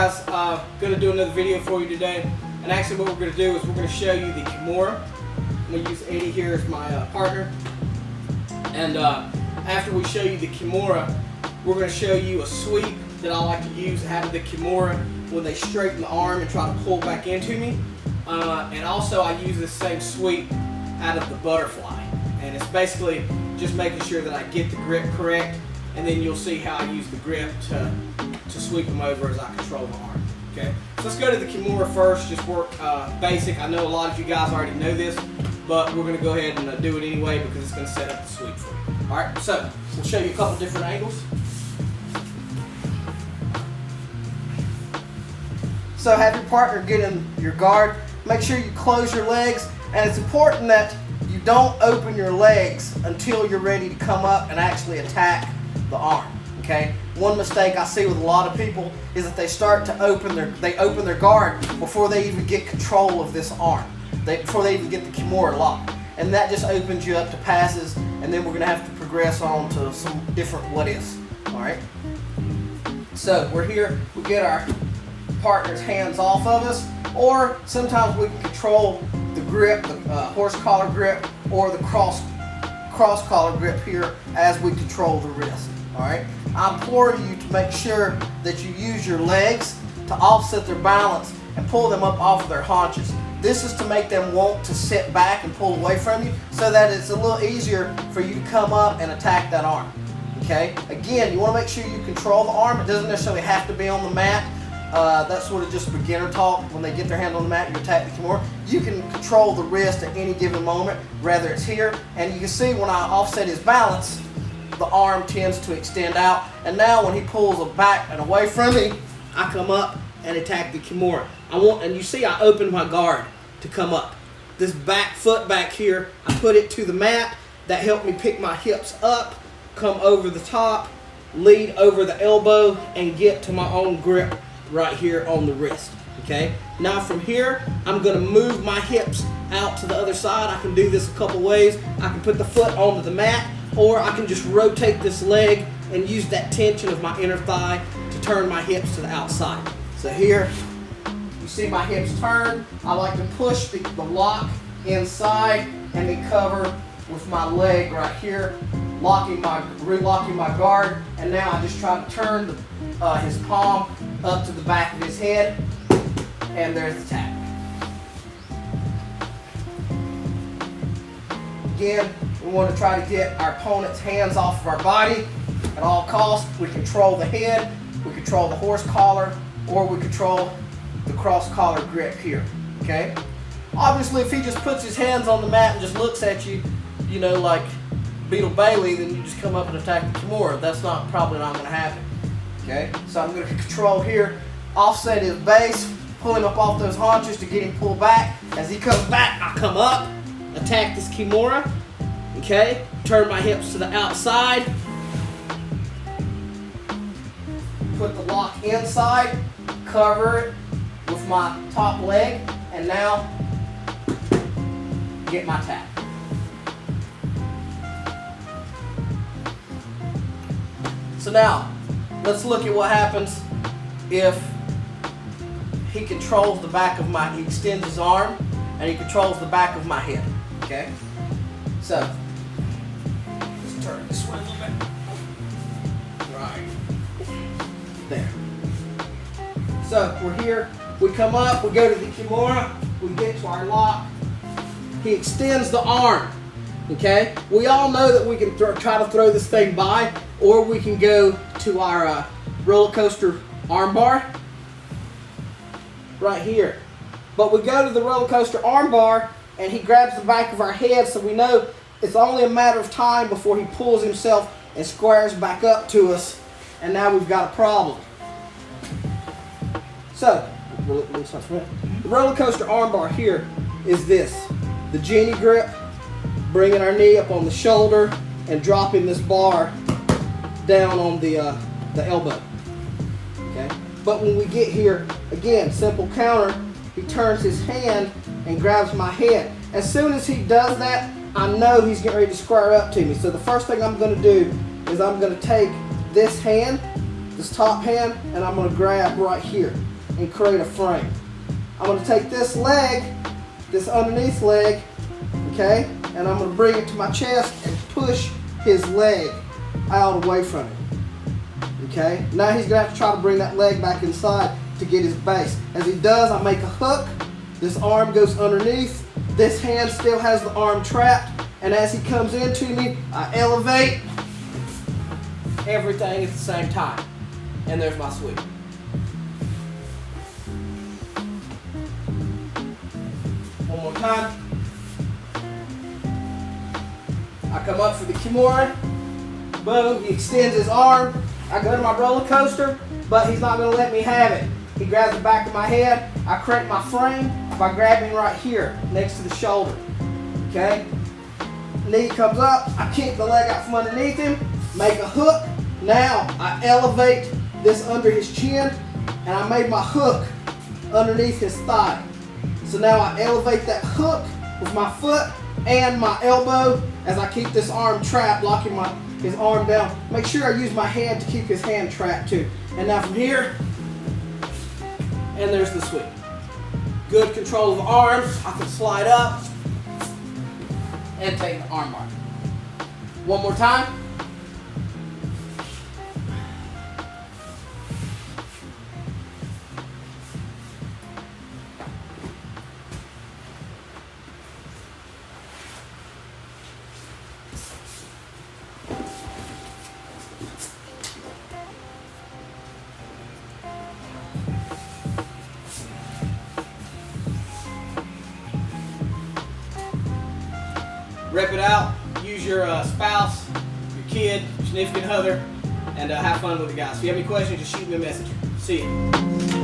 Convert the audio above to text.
guys, going to do another video for you today, and actually what we're going to do is we're going to show you the Kimura. I'm going to use Eddie here as my partner, and after we show you the Kimura, we're going to show you a sweep that I like to use out of the Kimura when they straighten the arm and try to pull back into me, and also I use this same sweep out of the butterfly, and it's basically just making sure that I get the grip correct, and then you'll see how I use the grip to sweep them over as I control the arm. Okay, so let's go to the Kimura first, just work basic. I know a lot of you guys already know this, but we're going to go ahead and do it anyway because it's going to set up the sweep for you. Alright, so we'll show you a couple different angles. So have your partner get in your guard. Make sure you close your legs, and it's important that you don't open your legs until you're ready to come up and actually attack the arm. Okay? One mistake I see with a lot of people is that they start to open their guard before they even get control of this arm. Before they even get the Kimura locked. And that just opens you up to passes, and then we're going to have to progress on to some different what-ifs. Alright? So we're here, we get our partner's hands off of us, or sometimes we can control the grip, the horse collar grip, or the cross collar grip here as we control the wrist. Alright? I implore you to make sure that you use your legs to offset their balance and pull them up off of their haunches. This is to make them want to sit back and pull away from you so that it's a little easier for you to come up and attack that arm. Okay? Again, you want to make sure you control the arm. It doesn't necessarily have to be on the mat. That's sort of just beginner talk. When they get their hand on the mat, you attack the Kimura. You can control the wrist at any given moment, whether it's here. And you can see when I offset his balance, the arm tends to extend out. And now when he pulls back and away from me, I come up and attack the Kimura. And you see I open my guard to come up. This back foot back here, I put it to the mat. That helped me pick my hips up, come over the top, lead over the elbow, and get to my own grip right here on the wrist. Okay? Now from here, I'm going to move my hips out to the other side. I can do this a couple ways. I can put the foot onto the mat, or I can just rotate this leg and use that tension of my inner thigh to turn my hips to the outside. So here, you see my hips turn. I like to push the lock inside and then cover with my leg right here, relocking my guard, and now I just try to turn his palm up to the back of his head, and there's the tap. Again, we want to try to get our opponent's hands off of our body at all costs. We control the head, we control the horse collar, or we control the cross collar grip here. Okay? Obviously, if he just puts his hands on the mat and just looks at you, you know, like Beetle Bailey, then you just come up and attack the Kimura. That's probably not going to happen. Okay? So I'm going to control here, offset his base, pull him up off those haunches to get him pulled back. As he comes back, I come up, attack this Kimura. Okay? Turn my hips to the outside. Put the lock inside, cover it with my top leg, and now get my tap. So now, let's look at what happens if he controls the back of he extends his arm and he controls the back of my head. Okay? So, let's turn this way a little bit. Right. There. So, we're here. We come up, we go to the Kimura, we get to our lock. He extends the arm. Okay? We all know that we can try to throw this thing by, or we can go to our roller coaster arm bar right here. But we go to the roller coaster arm bar, and he grabs the back of our head, so we know it's only a matter of time before he pulls himself and squares back up to us, and now we've got a problem. So, the roller coaster arm bar here is this. The genie grip, bringing our knee up on the shoulder and dropping this bar down on the elbow. Okay? But when we get here, again, simple counter, he turns his hand and grabs my head. As soon as he does that, I know he's getting ready to square up to me. So the first thing I'm going to do is I'm going to take this hand, this top hand, and I'm going to grab right here. and create a frame. I'm going to take this leg, this underneath leg, okay, and I'm going to bring it to my chest and push his leg out away from him. Okay, now he's going to have to try to bring that leg back inside to get his base. As he does, I make a hook. This arm goes underneath. This hand still has the arm trapped. And as he comes into me, I elevate everything at the same time. And there's my sweep. One more time. I come up for the Kimura. Boom, he extends his arm. I go to my roller coaster, but he's not going to let me have it. He grabs the back of my head. I create my frame by grabbing right here next to the shoulder. Okay? Knee comes up. I kick the leg out from underneath him. Make a hook. Now I elevate this under his chin, and I made my hook underneath his thigh. So now I elevate that hook with my foot and my elbow as I keep this arm trapped, locking his arm down. Make sure I use my hand to keep his hand trapped too. And now from here, and there's the sweep. Good control of the arm. I can slide up and take the arm bar. One more time. Rep it out, use your spouse, your kid, your significant other, and have fun with the guys. If you have any questions, just shoot me a message. See you.